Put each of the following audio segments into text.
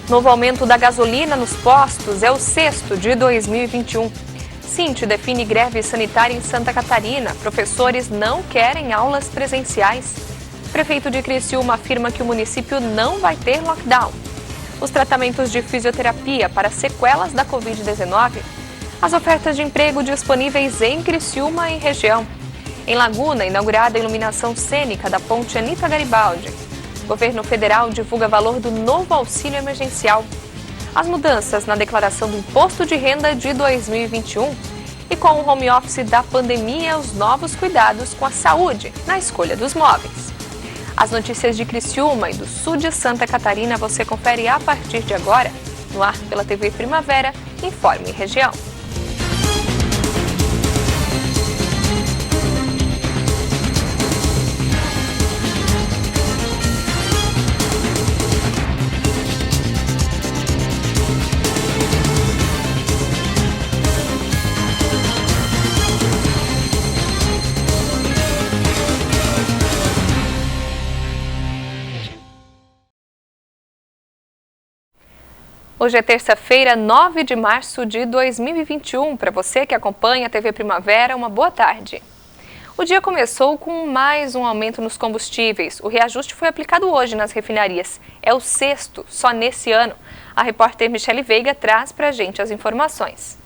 Novo aumento da gasolina nos postos é o sexto de 2021. Cinti define greve sanitária em Santa Catarina. Professores não querem aulas presenciais. Prefeito de Criciúma afirma que o município não vai ter lockdown. Os tratamentos de fisioterapia para sequelas da Covid-19. As ofertas de emprego disponíveis em Criciúma e região. Em Laguna, inaugurada a iluminação cênica da ponte Anita Garibaldi. O governo federal divulga valor do novo auxílio emergencial. As mudanças na declaração do imposto de renda de 2021. E com o home office da pandemia, os novos cuidados com a saúde na escolha dos móveis. As notícias de Criciúma e do sul de Santa Catarina você confere a partir de agora, no ar pela TV Primavera, Informe Região. Hoje é terça-feira, 9 de março de 2021. Para você que acompanha a TV Primavera, uma boa tarde. O dia começou com mais um aumento nos combustíveis. O reajuste foi aplicado hoje nas refinarias. É o sexto, só nesse ano. A repórter Michele Veiga traz para a gente as informações.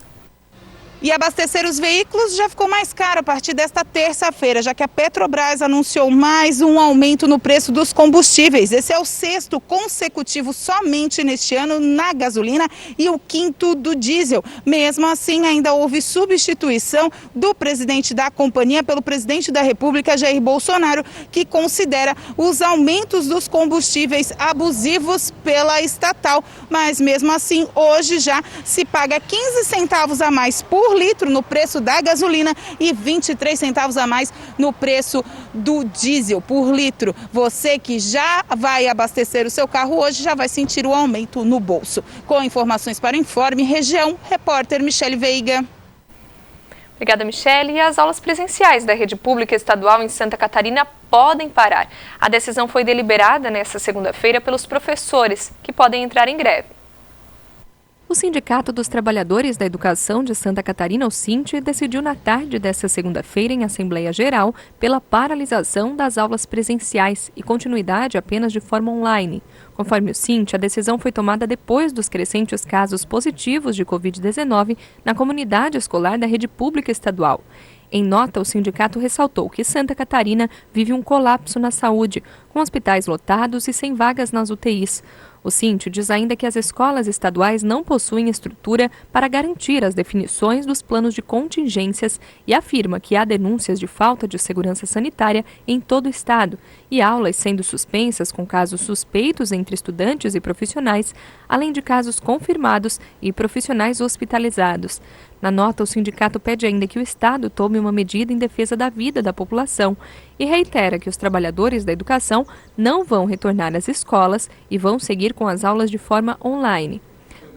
E abastecer os veículos já ficou mais caro a partir desta terça-feira, já que a Petrobras anunciou mais um aumento no preço dos combustíveis. Esse é o sexto consecutivo somente neste ano na gasolina e o quinto do diesel. Mesmo assim, ainda houve substituição do presidente da companhia pelo presidente da República, Jair Bolsonaro, que considera os aumentos dos combustíveis abusivos pela estatal. Mas mesmo assim, hoje já se paga 15 centavos a mais por litro no preço da gasolina e 23 centavos a mais no preço do diesel por litro. Você que já vai abastecer o seu carro hoje já vai sentir o aumento no bolso. Com informações para o Informe Região, repórter Michele Veiga. Obrigada, Michele. E as aulas presenciais da rede pública estadual em Santa Catarina podem parar. A decisão foi deliberada nesta segunda-feira pelos professores, que podem entrar em greve. O Sindicato dos Trabalhadores da Educação de Santa Catarina, o Cinti, decidiu na tarde desta segunda-feira em Assembleia Geral pela paralisação das aulas presenciais e continuidade apenas de forma online. Conforme o Cinti, a decisão foi tomada depois dos crescentes casos positivos de Covid-19 na comunidade escolar da rede pública estadual. Em nota, o sindicato ressaltou que Santa Catarina vive um colapso na saúde, com hospitais lotados e sem vagas nas UTIs. O Cinti diz ainda que as escolas estaduais não possuem estrutura para garantir as definições dos planos de contingências e afirma que há denúncias de falta de segurança sanitária em todo o estado e aulas sendo suspensas com casos suspeitos entre estudantes e profissionais, além de casos confirmados e profissionais hospitalizados. Na nota, o sindicato pede ainda que o Estado tome uma medida em defesa da vida da população e reitera que os trabalhadores da educação não vão retornar às escolas e vão seguir com as aulas de forma online.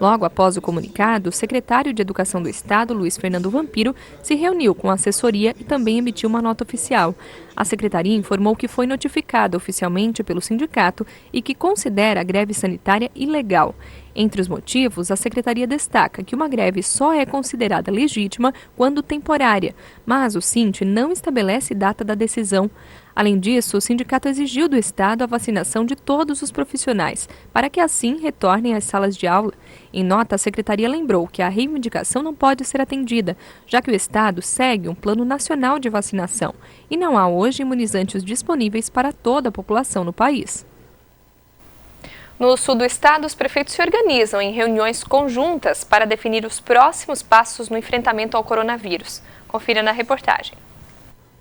Logo após o comunicado, o secretário de Educação do Estado, Luiz Fernando Vampiro, se reuniu com a assessoria e também emitiu uma nota oficial. A secretaria informou que foi notificada oficialmente pelo sindicato e que considera a greve sanitária ilegal. Entre os motivos, a secretaria destaca que uma greve só é considerada legítima quando temporária, mas o Cinti não estabelece data da decisão. Além disso, o sindicato exigiu do Estado a vacinação de todos os profissionais, para que assim retornem às salas de aula. Em nota, a secretaria lembrou que a reivindicação não pode ser atendida, já que o Estado segue um plano nacional de vacinação e não há hoje imunizantes disponíveis para toda a população no país. No sul do estado, os prefeitos se organizam em reuniões conjuntas para definir os próximos passos no enfrentamento ao coronavírus. Confira na reportagem.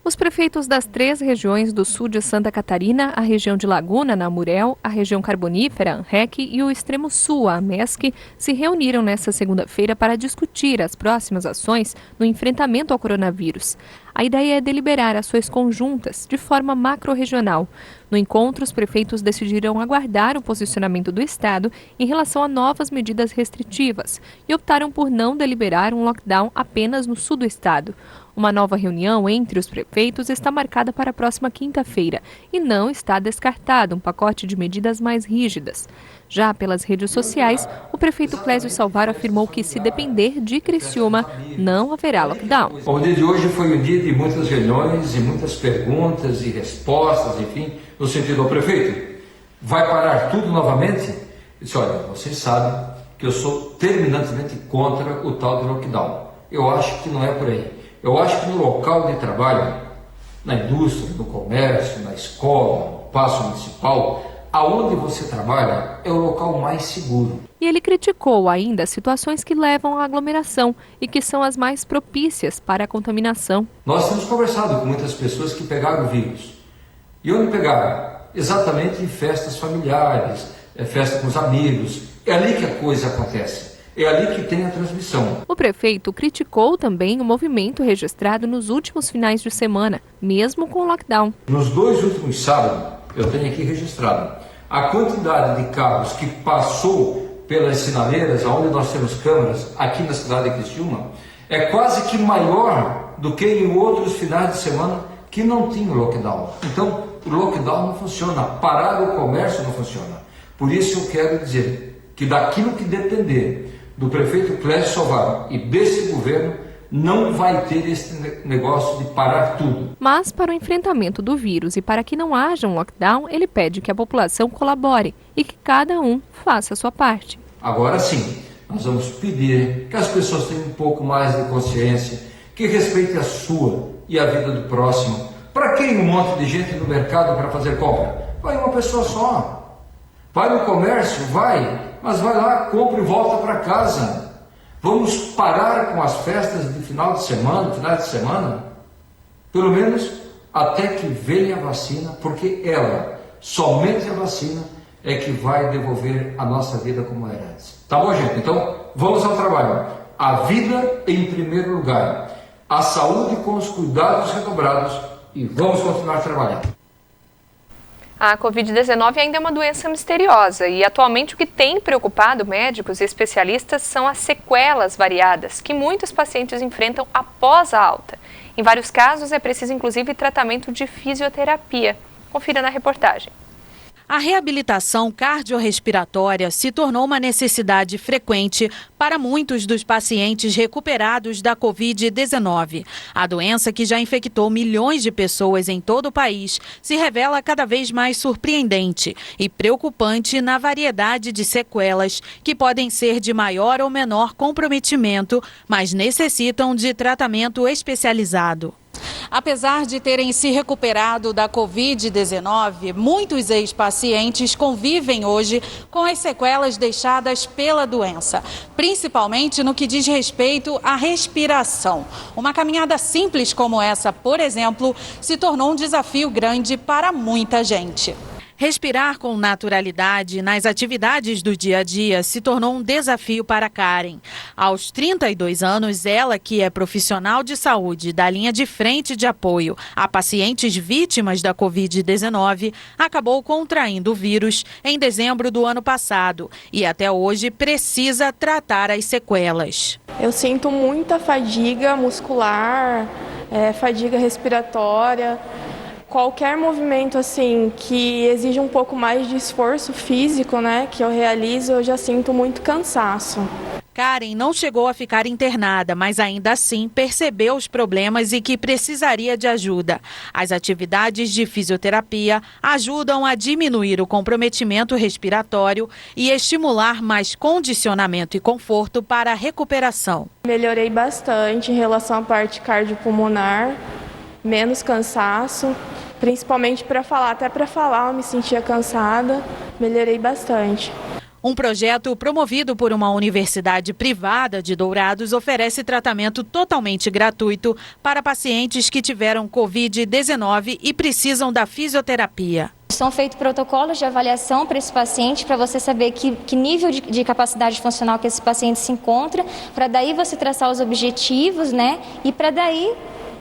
Os prefeitos das 3 regiões do sul de Santa Catarina, a região de Laguna, na Amurel, a região carbonífera, ANREC, e o extremo sul, a AMESC, se reuniram nesta segunda-feira para discutir as próximas ações no enfrentamento ao coronavírus. A ideia é deliberar ações conjuntas, de forma macro-regional. No encontro, os prefeitos decidiram aguardar o posicionamento do Estado em relação a novas medidas restritivas e optaram por não deliberar um lockdown apenas no sul do estado. Uma nova reunião entre os prefeitos está marcada para a próxima quinta-feira e não está descartado um pacote de medidas mais rígidas. Já pelas redes sociais, o prefeito Clésio Salvaro afirmou que, se depender de Criciúma, não haverá lockdown. O dia de hoje foi um dia de muitas reuniões e muitas perguntas e respostas, enfim, no sentido: ao prefeito, vai parar tudo novamente? Eu disse: olha, vocês sabem que eu sou terminantemente contra o tal de lockdown. Eu acho que não é por aí. Eu acho que no local de trabalho, na indústria, no comércio, na escola, no espaço municipal, aonde você trabalha é o local mais seguro. E ele criticou ainda situações que levam à aglomeração e que são as mais propícias para a contaminação. Nós temos conversado com muitas pessoas que pegaram o vírus. E onde pegaram? Exatamente em festas familiares, festa com os amigos. É ali que a coisa acontece. É ali que tem a transmissão. O prefeito criticou também o movimento registrado nos últimos finais de semana, mesmo com o lockdown. Nos 2 últimos sábados, eu tenho aqui registrado a quantidade de carros que passou pelas sinaleiras, onde nós temos câmeras aqui na cidade de Criciúma, é quase que maior do que em outros finais de semana que não tinha lockdown. Então, o lockdown não funciona, parar o comércio não funciona. Por isso eu quero dizer que daquilo que depender do prefeito Clésio Salvaro e desse governo, não vai ter esse negócio de parar tudo. Mas para o enfrentamento do vírus e para que não haja um lockdown, ele pede que a população colabore e que cada um faça a sua parte. Agora sim, nós vamos pedir que as pessoas tenham um pouco mais de consciência, que respeitem a sua e a vida do próximo. Para que um monte de gente no mercado para fazer compra? Vai uma pessoa só. Vai no comércio? Vai. Mas vai lá, compra e volta para casa. Vamos parar com as festas de final de semana, pelo menos até que venha a vacina, porque somente a vacina, é que vai devolver a nossa vida como era antes. Tá bom, gente? Então, vamos ao trabalho. A vida em primeiro lugar, a saúde com os cuidados redobrados e vamos continuar trabalhando. A Covid-19 ainda é uma doença misteriosa e atualmente o que tem preocupado médicos e especialistas são as sequelas variadas que muitos pacientes enfrentam após a alta. Em vários casos é preciso inclusive tratamento de fisioterapia. Confira na reportagem. A reabilitação cardiorrespiratória se tornou uma necessidade frequente para muitos dos pacientes recuperados da Covid-19. A doença, que já infectou milhões de pessoas em todo o país, se revela cada vez mais surpreendente e preocupante na variedade de sequelas que podem ser de maior ou menor comprometimento, mas necessitam de tratamento especializado. Apesar de terem se recuperado da Covid-19, muitos ex-pacientes convivem hoje com as sequelas deixadas pela doença, principalmente no que diz respeito à respiração. Uma caminhada simples como essa, por exemplo, se tornou um desafio grande para muita gente. Respirar com naturalidade nas atividades do dia a dia se tornou um desafio para Karen. Aos 32 anos, ela, que é profissional de saúde da linha de frente de apoio a pacientes vítimas da Covid-19, acabou contraindo o vírus em dezembro do ano passado e até hoje precisa tratar as sequelas. Eu sinto muita fadiga muscular, fadiga respiratória. Qualquer movimento assim que exige um pouco mais de esforço físico, que eu realizo, eu já sinto muito cansaço. Karen não chegou a ficar internada, mas ainda assim percebeu os problemas e que precisaria de ajuda. As atividades de fisioterapia ajudam a diminuir o comprometimento respiratório e estimular mais condicionamento e conforto para a recuperação. Melhorei bastante em relação à parte cardiopulmonar, menos cansaço, principalmente para falar. Até para falar eu me sentia cansada, melhorei bastante. Um projeto promovido por uma universidade privada de Dourados oferece tratamento totalmente gratuito para pacientes que tiveram Covid-19 e precisam da fisioterapia. São feitos protocolos de avaliação para esse paciente, para você saber que nível de capacidade funcional que esse paciente se encontra, para daí você traçar os objetivos, e para daí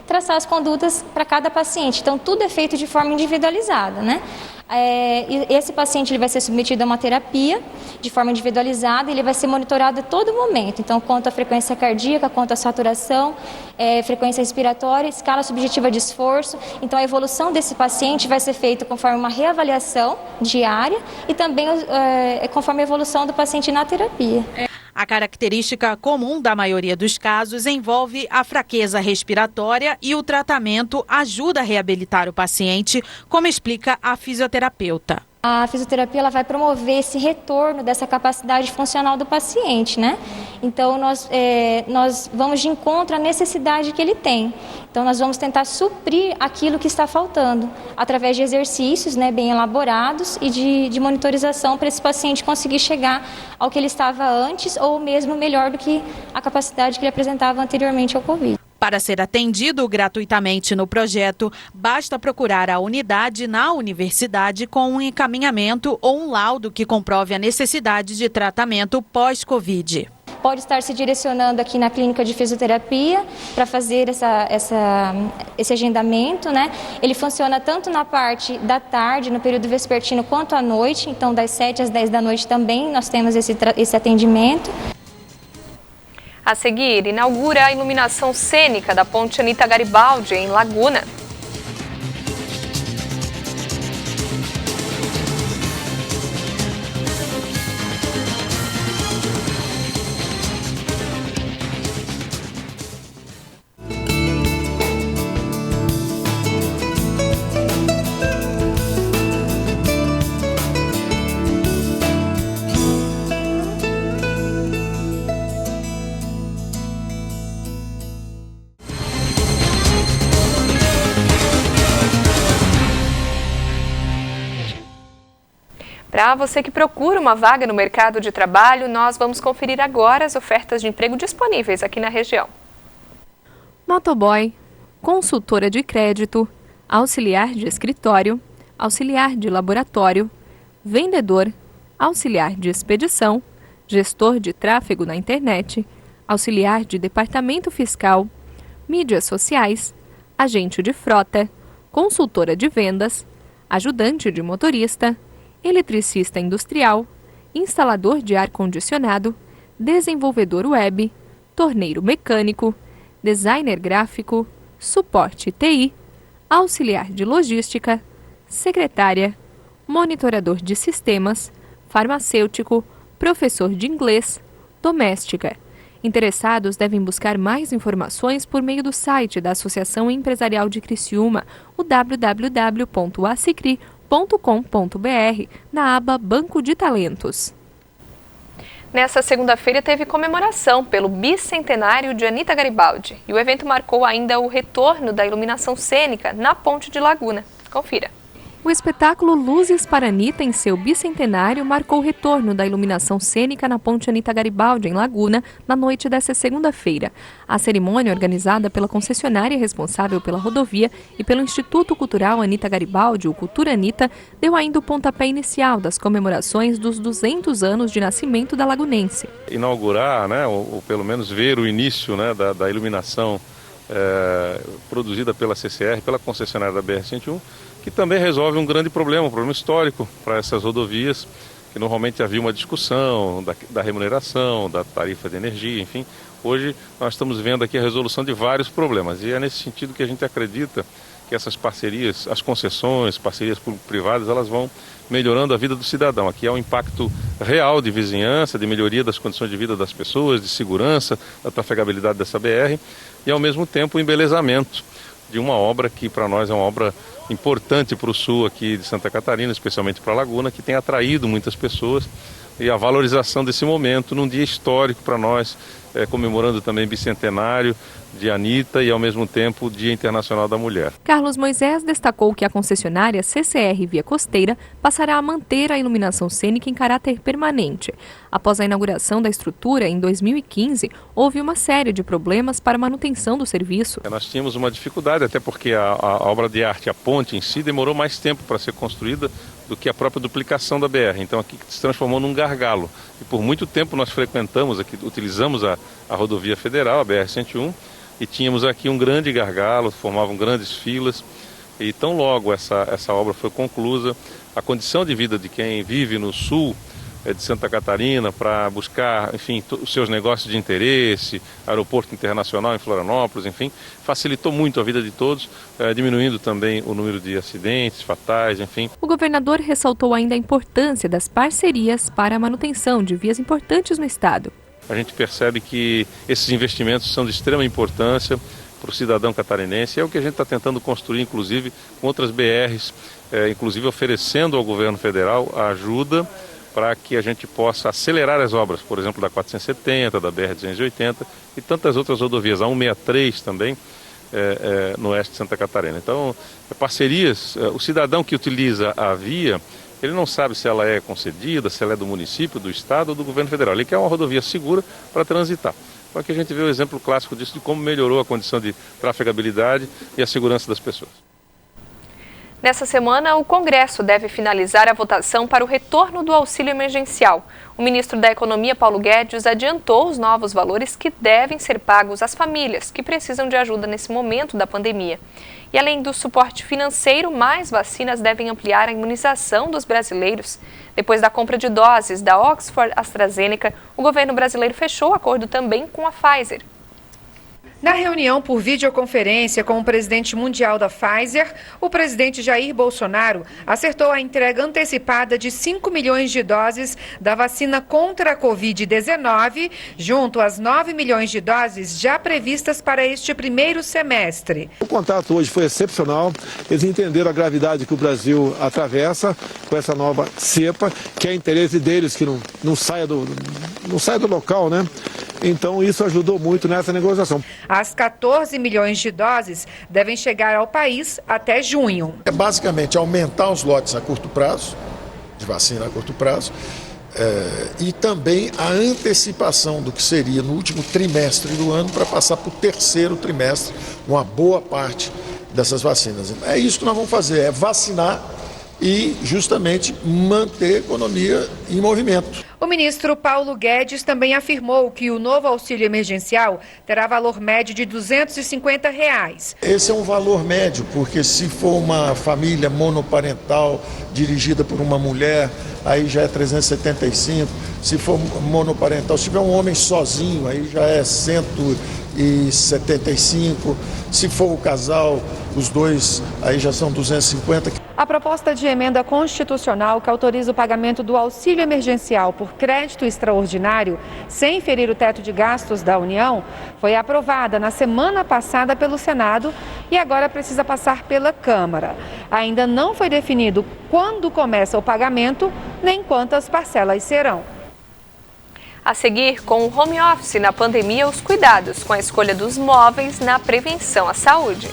traçar as condutas para cada paciente. Então, tudo é feito de forma individualizada, E esse paciente ele vai ser submetido a uma terapia de forma individualizada e ele vai ser monitorado a todo momento. Então, quanto à frequência cardíaca, quanto à saturação, frequência respiratória, escala subjetiva de esforço. Então, a evolução desse paciente vai ser feita conforme uma reavaliação diária e também conforme a evolução do paciente na terapia. A característica comum da maioria dos casos envolve a fraqueza respiratória e o tratamento ajuda a reabilitar o paciente, como explica a fisioterapeuta. A fisioterapia ela vai promover esse retorno dessa capacidade funcional do paciente, né? Então, nós vamos de encontro à necessidade que ele tem. Então, nós vamos tentar suprir aquilo que está faltando, através de exercícios, né, bem elaborados e de monitorização para esse paciente conseguir chegar ao que ele estava antes ou mesmo melhor do que a capacidade que ele apresentava anteriormente ao Covid. Para ser atendido gratuitamente no projeto, basta procurar a unidade na universidade com um encaminhamento ou um laudo que comprove a necessidade de tratamento pós-Covid. Pode estar se direcionando aqui na clínica de fisioterapia para fazer esse agendamento, né? Ele funciona tanto na parte da tarde, no período vespertino, quanto à noite. Então, das 7 às 10 da noite também nós temos esse atendimento. A seguir, inaugura a iluminação cênica da Ponte Anita Garibaldi, em Laguna. Para você que procura uma vaga no mercado de trabalho, nós vamos conferir agora as ofertas de emprego disponíveis aqui na região. Motoboy, consultora de crédito, auxiliar de escritório, auxiliar de laboratório, vendedor, auxiliar de expedição, gestor de tráfego na internet, auxiliar de departamento fiscal, mídias sociais, agente de frota, consultora de vendas, ajudante de motorista, eletricista industrial, instalador de ar-condicionado, desenvolvedor web, torneiro mecânico, designer gráfico, suporte TI, auxiliar de logística, secretária, monitorador de sistemas, farmacêutico, professor de inglês, doméstica. Interessados devem buscar mais informações por meio do site da Associação Empresarial de Criciúma, o www.acicri.com.br, na aba Banco de Talentos. Nessa segunda-feira teve comemoração pelo bicentenário de Anita Garibaldi e o evento marcou ainda o retorno da iluminação cênica na Ponte de Laguna. Confira. O espetáculo Luzes para Anita, em seu bicentenário, marcou o retorno da iluminação cênica na Ponte Anita Garibaldi, em Laguna, na noite desta segunda-feira. A cerimônia, organizada pela concessionária responsável pela rodovia e pelo Instituto Cultural Anita Garibaldi, o Cultura Anita, deu ainda o pontapé inicial das comemorações dos 200 anos de nascimento da lagunense. Inaugurar, ou pelo menos ver o início, da iluminação produzida pela CCR, pela concessionária da BR-101, que também resolve um grande problema, um problema histórico para essas rodovias, que normalmente havia uma discussão da remuneração, da tarifa de energia, enfim. Hoje nós estamos vendo aqui a resolução de vários problemas e é nesse sentido que a gente acredita que essas parcerias, as concessões, parcerias público-privadas, elas vão melhorando a vida do cidadão. Aqui há um impacto real de vizinhança, de melhoria das condições de vida das pessoas, de segurança, da trafegabilidade dessa BR e ao mesmo tempo o embelezamento de uma obra que para nós é uma obra importante para o sul aqui de Santa Catarina, especialmente para a Laguna, que tem atraído muitas pessoas, e a valorização desse momento num dia histórico para nós, comemorando também bicentenário de Anita e ao mesmo tempo o Dia Internacional da Mulher. Carlos Moisés destacou que a concessionária CCR Via Costeira passará a manter a iluminação cênica em caráter permanente. Após a inauguração da estrutura em 2015, houve uma série de problemas para a manutenção do serviço. Nós tínhamos uma dificuldade, até porque a obra de arte, a ponte em si, demorou mais tempo para ser construída do que a própria duplicação da BR. Então aqui se transformou num gargalo. E por muito tempo nós frequentamos aqui, utilizamos a rodovia federal, a BR-101, e tínhamos aqui um grande gargalo, formavam grandes filas. E tão logo essa obra foi conclusa, a condição de vida de quem vive no sul de Santa Catarina para buscar, enfim, os seus negócios de interesse, aeroporto internacional em Florianópolis, enfim, facilitou muito a vida de todos, diminuindo também o número de acidentes fatais, enfim. O governador ressaltou ainda a importância das parcerias para a manutenção de vias importantes no estado. A gente percebe que esses investimentos são de extrema importância para o cidadão catarinense, é o que a gente está tentando construir, inclusive, com outras BRs, inclusive oferecendo ao governo federal a ajuda para que a gente possa acelerar as obras, por exemplo, da 470, da BR-280 e tantas outras rodovias, a 163 também, no oeste de Santa Catarina. Então, parcerias, o cidadão que utiliza a via, ele não sabe se ela é concedida, se ela é do município, do estado ou do governo federal. Ele quer uma rodovia segura para transitar. Então aqui a gente vê o exemplo clássico disso, de como melhorou a condição de trafegabilidade e a segurança das pessoas. Nessa semana, o Congresso deve finalizar a votação para o retorno do auxílio emergencial. O ministro da Economia, Paulo Guedes, adiantou os novos valores que devem ser pagos às famílias que precisam de ajuda nesse momento da pandemia. E além do suporte financeiro, mais vacinas devem ampliar a imunização dos brasileiros. Depois da compra de doses da Oxford AstraZeneca, o governo brasileiro fechou acordo também com a Pfizer. Na reunião por videoconferência com o presidente mundial da Pfizer, o presidente Jair Bolsonaro acertou a entrega antecipada de 5 milhões de doses da vacina contra a Covid-19, junto às 9 milhões de doses já previstas para este primeiro semestre. O contato hoje foi excepcional, eles entenderam a gravidade que o Brasil atravessa com essa nova cepa, que é interesse deles que não saia do local, né? Então isso ajudou muito nessa negociação. As 14 milhões de doses devem chegar ao país até junho. É basicamente aumentar os lotes a curto prazo, de vacina a curto prazo, e também a antecipação do que seria no último trimestre do ano para passar para o terceiro trimestre, uma boa parte dessas vacinas. É isso que nós vamos fazer, é vacinar e justamente manter a economia em movimento. O ministro Paulo Guedes também afirmou que o novo auxílio emergencial terá valor médio de R$ 250. Esse é um valor médio, porque se for uma família monoparental dirigida por uma mulher, aí já é 375. Se for monoparental, se tiver um homem sozinho, aí já é 175. Se for o casal, os dois, aí já são 250. A proposta de emenda constitucional que autoriza o pagamento do auxílio emergencial por crédito extraordinário, sem ferir o teto de gastos da União, foi aprovada na semana passada pelo Senado e agora precisa passar pela Câmara. Ainda não foi definido quando começa o pagamento, nem quantas parcelas serão. A seguir, com o home office na pandemia, os cuidados com a escolha dos móveis na prevenção à saúde.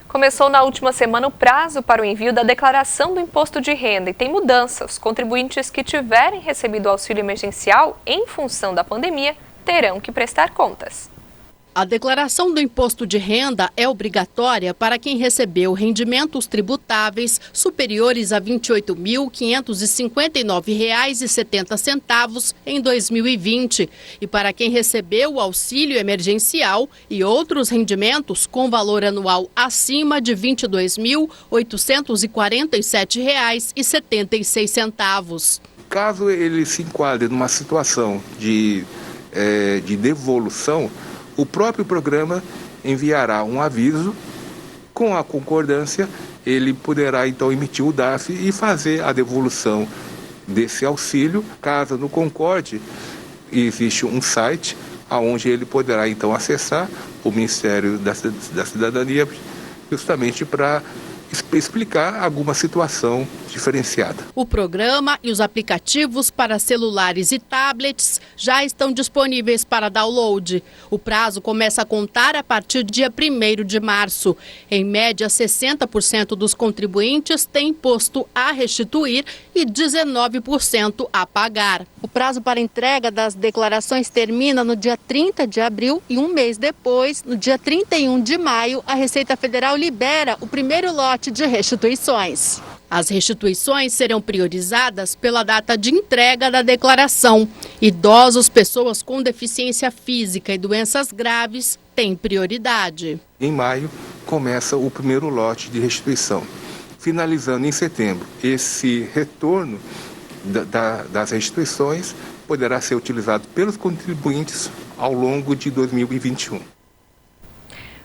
Começou na última semana o prazo para o envio da declaração do imposto de renda e tem mudança. Os contribuintes que tiverem recebido o auxílio emergencial em função da pandemia terão que prestar contas. A declaração do imposto de renda é obrigatória para quem recebeu rendimentos tributáveis superiores a R$ 28.559,70 em 2020 e para quem recebeu o auxílio emergencial e outros rendimentos com valor anual acima de R$ 22.847,76. Caso ele se enquadre numa situação de devolução, o próprio programa enviará um aviso, com a concordância, ele poderá então emitir o DARF e fazer a devolução desse auxílio. Caso não concorde, existe um site onde ele poderá então acessar o Ministério da Cidadania, justamente para explicar alguma situação diferenciada. O programa e os aplicativos para celulares e tablets já estão disponíveis para download. O prazo começa a contar a partir do dia 1º de março. Em média, 60% dos contribuintes têm imposto a restituir e 19% a pagar. O prazo para entrega das declarações termina no dia 30 de abril e um mês depois, no dia 31 de maio, a Receita Federal libera o primeiro lote de restituições. As restituições serão priorizadas pela data de entrega da declaração. Idosos, pessoas com deficiência física e doenças graves têm prioridade. Em maio, começa o primeiro lote de restituição. Finalizando em setembro, esse retorno das restituições poderá ser utilizado pelos contribuintes ao longo de 2021.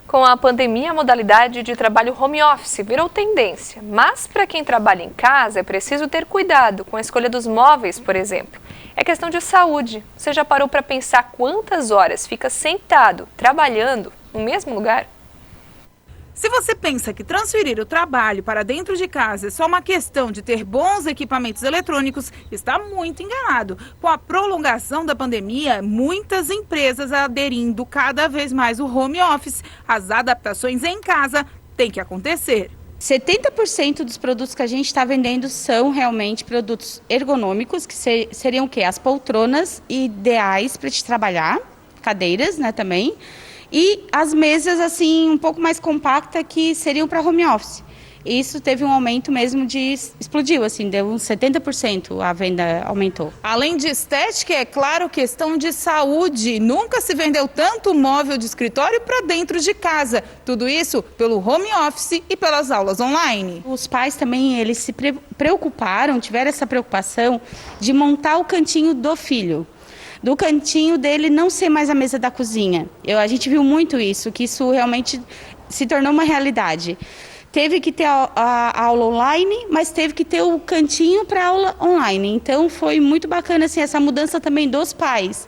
Com a pandemia, a modalidade de trabalho home office virou tendência, mas para quem trabalha em casa é preciso ter cuidado com a escolha dos móveis, por exemplo. É questão de saúde. Você já parou para pensar quantas horas fica sentado, trabalhando, no mesmo lugar? Se você pensa que transferir o trabalho para dentro de casa é só uma questão de ter bons equipamentos eletrônicos, está muito enganado. Com a prolongação da pandemia, muitas empresas aderindo cada vez mais ao home office. As adaptações em casa têm que acontecer. 70% dos produtos que a gente está vendendo são realmente produtos ergonômicos, que seriam o quê? As poltronas ideais para te trabalhar, cadeiras, né, também. E as mesas, assim, um pouco mais compactas, que seriam para home office. Isso teve um aumento mesmo explodiu, assim, deu uns 70%, a venda aumentou. Além de estética, é claro, questão de saúde. Nunca se vendeu tanto móvel de escritório para dentro de casa. Tudo isso pelo home office e pelas aulas online. Os pais também, eles se preocuparam, tiveram essa preocupação de montar o cantinho do filho. Do cantinho dele não ser mais a mesa da cozinha. A gente viu muito isso, que isso realmente se tornou uma realidade. Teve que ter a aula online, mas teve que ter o cantinho para aula online. Então foi muito bacana assim, essa mudança também dos pais,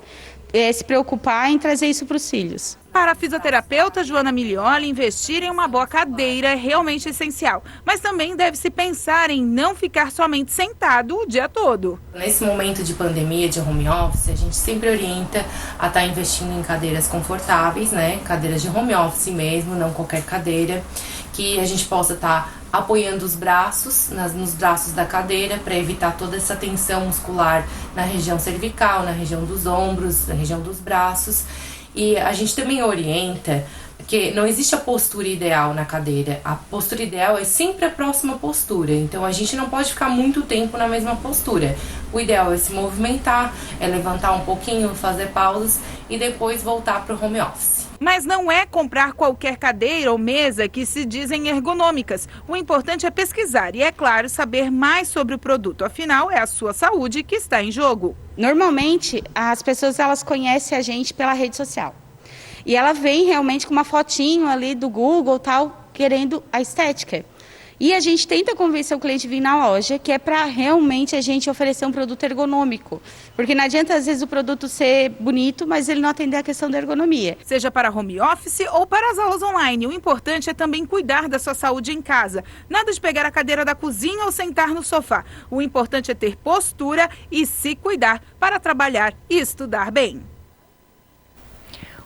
se preocupar em trazer isso para os filhos. Para a fisioterapeuta Joana Milioli, investir em uma boa cadeira é realmente essencial. Mas também deve-se pensar em não ficar somente sentado o dia todo. Nesse momento de pandemia, de home office, a gente sempre orienta a estar investindo em cadeiras confortáveis, né? Cadeiras de home office mesmo, não qualquer cadeira. Que a gente possa estar apoiando os braços, nos braços da cadeira, para evitar toda essa tensão muscular na região cervical, na região dos ombros, na região dos braços. E a gente também orienta que não existe a postura ideal na cadeira. A postura ideal é sempre a próxima postura. Então a gente não pode ficar muito tempo na mesma postura. O ideal é se movimentar, é levantar um pouquinho, fazer pausas e depois voltar para o home office. Mas não é comprar qualquer cadeira ou mesa que se dizem ergonômicas. O importante é pesquisar e, é claro, saber mais sobre o produto. Afinal, é a sua saúde que está em jogo. Normalmente, as pessoas elas conhecem a gente pela rede social. E ela vem realmente com uma fotinho ali do Google, tal, querendo a estética. E a gente tenta convencer o cliente a vir na loja, que é para realmente a gente oferecer um produto ergonômico. Porque não adianta, às vezes, o produto ser bonito, mas ele não atender a questão da ergonomia. Seja para home office ou para as aulas online, o importante é também cuidar da sua saúde em casa. Nada de pegar a cadeira da cozinha ou sentar no sofá. O importante é ter postura e se cuidar para trabalhar e estudar bem.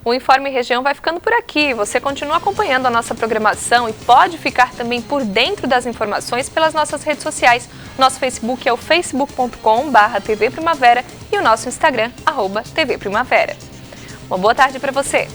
O Informe Região vai ficando por aqui. Você continua acompanhando a nossa programação e pode ficar também por dentro das informações pelas nossas redes sociais. Nosso Facebook é o facebook.com/TV Primavera e o nosso Instagram, @TV Primavera. Uma boa tarde para você.